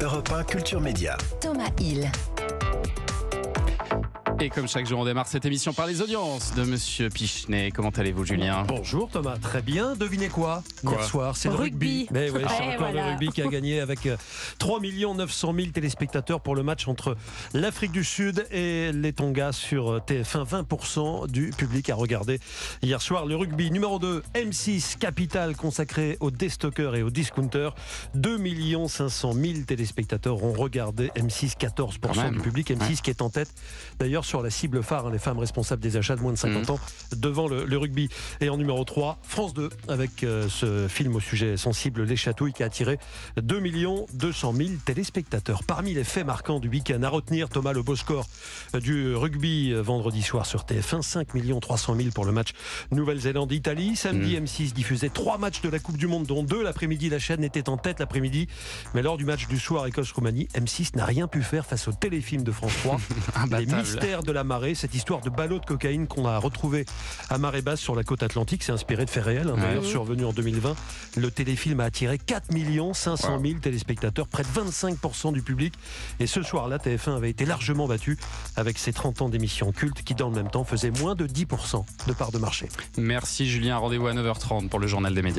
Europe 1 Culture Média. Thomas Hill. Et comme chaque jour, on démarre cette émission par les audiences de Monsieur Pichenet. Comment allez-vous, Julien? Bonjour Thomas, très bien. Devinez quoi? Hier soir, c'est le rugby. Mais oui, c'est encore le rugby qui a gagné avec 3 900 000 téléspectateurs pour le match entre l'Afrique du Sud et les Tonga sur TF1. 20% du public a regardé hier soir le rugby. Numéro 2, M6 Capital, consacré aux déstockeurs et aux discounters. 2 500 000 téléspectateurs ont regardé M6, 14% du public. M6 qui est en tête d'ailleurs sur la cible phare, les femmes responsables des achats de moins de 50 ans devant le rugby. Et en numéro 3, France 2 avec ce film au sujet sensible, Les Chatouilles, qui a attiré 2 200 000 téléspectateurs. Parmi les faits marquants du week-end à retenir, Thomas, le beau score du rugby vendredi soir sur TF1, 5 300 000 pour le match Nouvelle-Zélande-Italie. Samedi, M6 diffusait 3 matchs de la Coupe du Monde, dont 2 l'après-midi. La chaîne était en tête l'après-midi, mais lors du match du soir Écosse-Roumanie, M6 n'a rien pu faire face au téléfilm de France 3. Les mystères de la marée, cette histoire de ballot de cocaïne qu'on a retrouvé à marée basse sur la côte atlantique, c'est inspiré de faits réels, d'ailleurs survenu en 2020. Le téléfilm a attiré 4 500 000 téléspectateurs, près de 25% du public. Et ce soir-là, TF1 avait été largement battu avec ses 30 ans d'émission culte qui, dans le même temps, faisait moins de 10% de part de marché. Merci Julien, rendez-vous à 9h30 pour le journal des médias.